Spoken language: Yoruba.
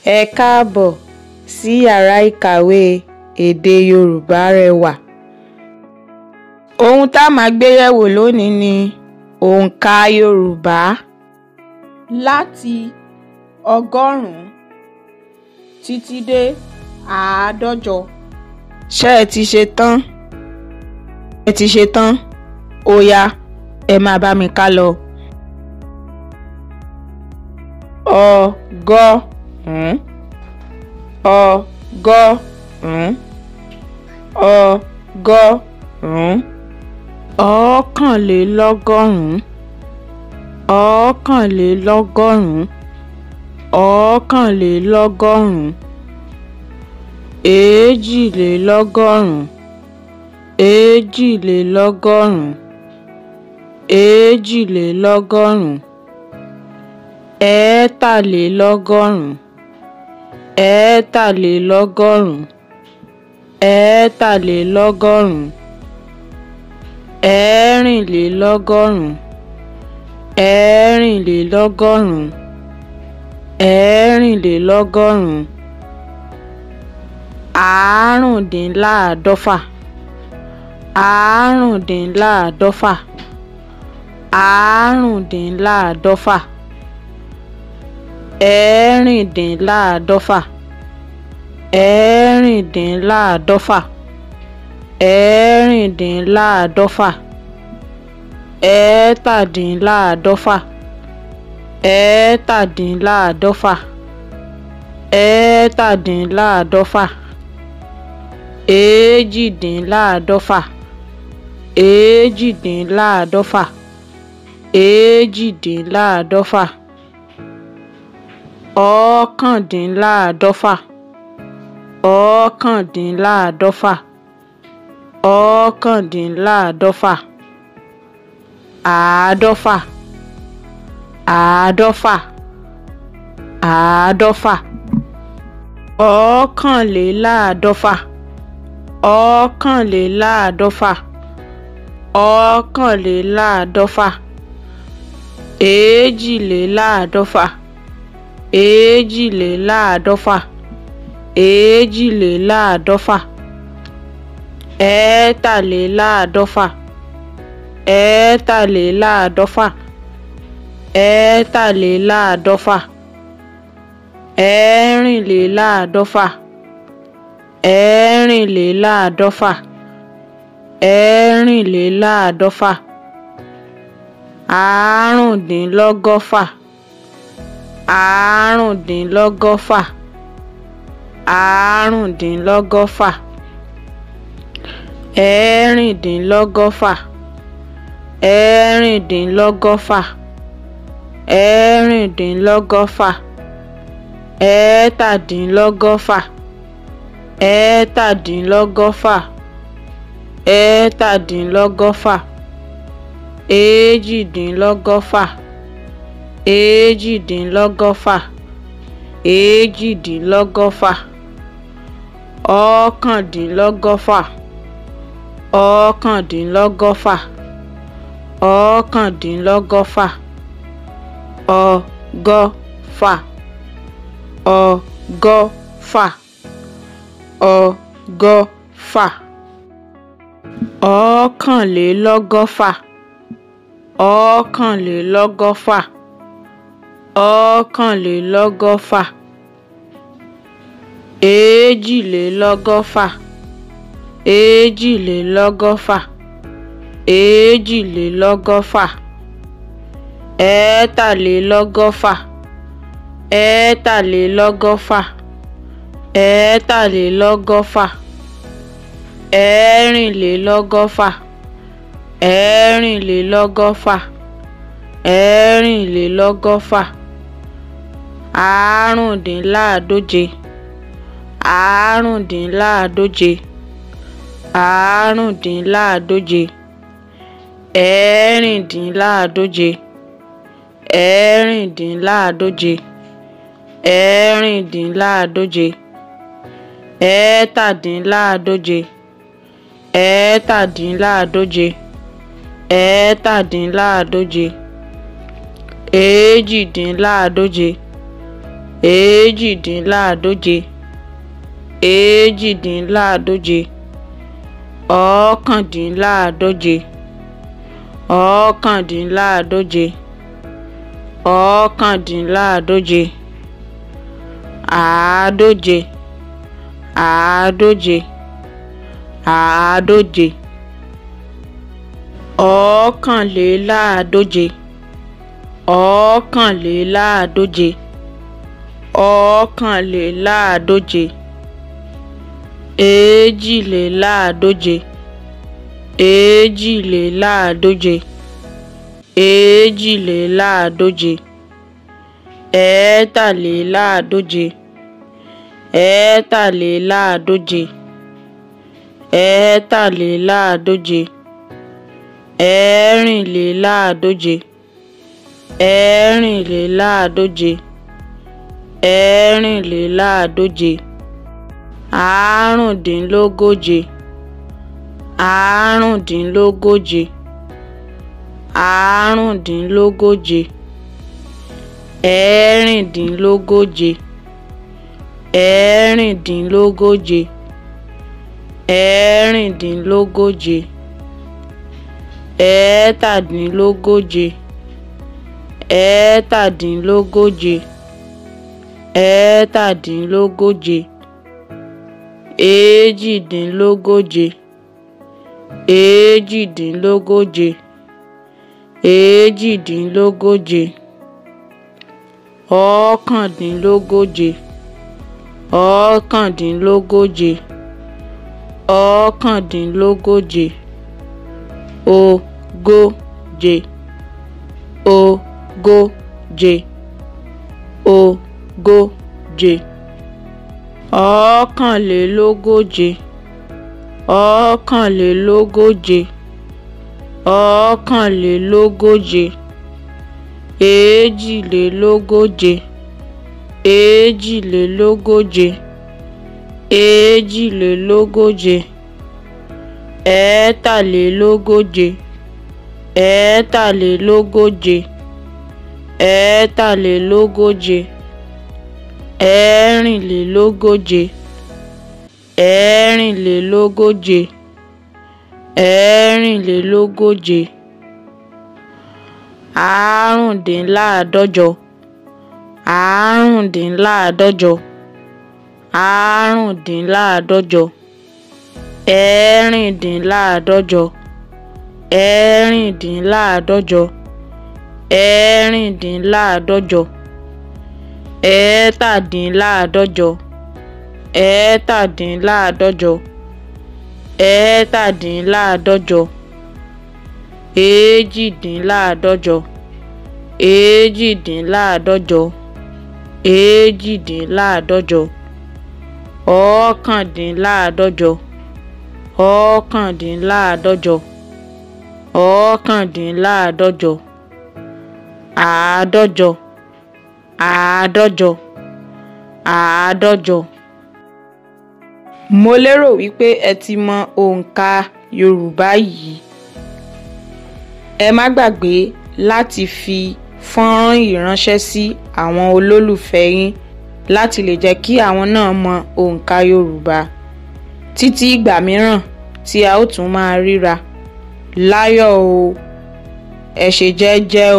Ẹ káàbọ̀ sí yàrá ìkàwé èdè Yorùbá Rẹwà. Ohun tá máa gbé yẹ̀wò lónìí ni òǹkà Yorùbá láti 100 títí dé 150. Ṣé ẹ ti ṣe tán? Ẹ ti ṣe tán? Ó yá, ẹ máa bá mi ká lọ. Ọgọ́rùn-ún, ọgọ́rùn-ún, ọgọ́rùn-ún, ọ̀kànlélọ́gọ́rùn-ún, ọ̀kànlélọ́gọ́rùn-ún, ọ̀kànlélọ́gọ́rùn-ún, èjìlélọ́gọ́rùn-ún, èjìlélọ́gọ́rùn-ún, èjìlélọ́gọ́rùn-ún, ẹ̀ẹ́tàlélọ́gọ́rùn-ún, ẹ̀ẹ́tàlélọ́gọ́rùn-ún, ẹ̀ẹ́tàlélọ́gọ́rùn-ún, ẹ̀ẹ́rìnlélọ́gọ́rùn-ún, ẹ̀ẹ́rìnlélọ́gọ́rùn-ún, ẹ̀ẹ́rìnlélọ́gọ́rùn-ún, àrùndínláàádọ́fà, àrùndínláàádọ́fà, àrùndínláàádọ́fà, ẹ̀ẹ́rìndínláàádọ́fà, ẹ̀ẹ́rìndínláàádọ́fà, ẹ̀ẹ́rìndínláàádọ́fà, ẹ̀ẹ́tàdínláàádọ́fà, ẹ̀ẹ́tàdínláàádọ́fà, ẹ̀ẹ́tàdínláàádọ́fà, èjìdínláàádọ́fà, èjìdínláàádọ́fà, èjìdínláàádọ́fà, ọ̀kàndínláàádọ́fà, ọ̀kàndínláàádọ́fà, ọ̀kàndínláàádọ́fà, àádọ́fà, àádọ́fà, àádọ́fà, ọ̀kànléláàádọ́fà, ọ̀kànléláàádọ́fà, ọ̀kànléláàádọ́fà, èjìléláàádọ́fà, èjìléláàádọ́fà, èjìléláàádọ́fà, ẹ̀ẹ́tàléláàádọ́fà, ẹ̀ẹ́tàléláàádọ́fà, ẹ̀ẹ́tàléláàádọ́fà, ẹ̀ẹ́rìnléláàádọ́fà, ẹ̀ẹ́rìnléláàádọ́fà, ẹ̀ẹ́rìnléláàádọ́fà, àrùndínlọ́gọ́fà, àrùndínlọ́gọ́fà, àrùndínlọ́gọ́fà, ẹ̀ẹ́rìndínlọ́gọ́fà, ẹ̀ẹ́rìndínlọ́gọ́fà, ẹ̀ẹ́rìndínlọ́gọ́fà, ẹ̀ẹ́tàdínlọ́gọ́fà, ẹ̀ẹ́tàdínlọ́gọ́fà, ẹ̀ẹ́tàdínlọ́gọ́fà, èjìdínlọ́gọ́fà, èjìdínlọ́gọ́fà, èjìdínlọ́gọ́fà, ọ̀kàndínlọ́gọ́fà, ọ̀kàndínlọ́gọ́fà, ọ̀kàndínlọ́gọ́fà, ọgọ́fà, ọgọ́fà, ọgọ́fà, ọ̀kànlélọ́gọ́fà, ọ̀kànlélọ́gọ́fà, ọ̀kànlélọ́gọ́fà, èjìlélọ́gọ́fà, èjìlélọ́gọ́fà, èjìlélọ́gọ́fà, ẹ̀ẹ́tàlélọ́gọ́fà, ẹ̀ẹ́tàlélọ́gọ́fà, ẹ̀ẹ́tàlélọ́gọ́fà, ẹ̀ẹ́rìnlélọ́gọ́fà, ẹ̀ẹ́rìnlélọ́gọ́fà, ẹ̀ẹ́rìnlélọ́gọ́fà, àrùndínláàádóje, àrùndínláàádóje, àrùndínláàádóje, ẹ̀ẹ́rìndínláàádóje, ẹ̀ẹ́rìndínláàádóje, ẹ̀ẹ́rìndínláàádóje, ẹ̀ẹ́tàdínláàádóje, ẹ̀ẹ́tàdínláàádóje, ẹ̀ẹ́tàdínláàádóje, èjìdínláàádóje, èjìdínláàádóje, èjìdínláàádóje, ọ̀kándínláàádóje, ọ̀kándínláàádóje, ọ̀kándínláàádóje, àádóje, àádóje, àádóje, ọ̀kànléláàádóje, ọ̀kànléláàádóje, ọ̀kànléláàádóje, èjìléláàádóje, èjìléláàádóje, èjìléláàádóje, ẹ̀ẹ́tàléláàádóje, ẹ̀ẹ́tàléláàádóje, ẹ̀ẹ́tàléláàádóje, ẹ̀ẹ́rìnléláàádóje, ẹ̀ẹ́rìnléláàádóje, ẹ̀ẹ́rìnléláàádóje, àrùndínlógóje, àrùndínlógóje, àrùndínlógóje, ẹ̀ẹ́rìndínlógóje, ẹ̀ẹ́rìndínlógóje, ẹ̀ẹ́rìndínlógóje, ẹ̀ẹ́tàdínlógóje, ẹ̀ẹ́tàdínlógóje, ẹ̀ẹ́tàdínlógóje, èjìdínlógóje, èjìdínlógóje, èjìdínlógóje, ọ̀kándínlógóje, ọ̀kándínlógóje, ọ̀kándínlógóje, ogóje, ogóje, ogóje, ọ̀kànlélógóje, ọ̀kànlélógóje, ọ̀kànlélógóje, èjìlélógóje, èjìlélógóje, èjìlélógóje, ẹ̀ẹ́tàlélógóje, ẹ̀ẹ́tàlélógóje, ẹ̀ẹ́tàlélógóje, ẹ̀ẹ́rìnlélógóje, ẹ̀ẹ́rìnlélógóje, ẹ̀ẹ́rìnlélógóje, àrùndínláàádọ́jọ, àrùndínláàádọ́jọ, àrùndínláàádọ́jọ, ẹ̀ẹ́rìndínláàádọ́jọ, ẹ̀ẹ́rìndínláàádọ́jọ, ẹ̀ẹ́rìndínláàádọ́jọ, ẹ̀ẹ́tàdínláàádọ́jọ, ẹ̀ẹ́tàdínláàádọ́jọ, ẹ̀ẹ́tàdínláàádọ́jọ, èjìdínláàádọ́jọ, èjìdínláàádọ́jọ, èjìdínláàádọ́jọ, ọ̀kándínláàádọ́jọ, ọ̀kándínláàádọ́jọ, ọ̀kándínláàádọ́jọ, àádọ́jọ, àádọ́jọ, àádọ́jọ. Mo lérò wípé ẹ ti mọ òǹkà Yorùbá yìí. Ẹ má gbàgbé láti fi fọ́nrán yìí ránṣẹ́ sí àwọn olólùfẹ́ yín láti lè jẹ́ kí àwọn náà mọ òǹkà Yorùbá. Títí ìgbà mìíràn tí a ó tún máa ríra. Láyọ̀ o, ẹ ṣe jẹ́jẹ́ o.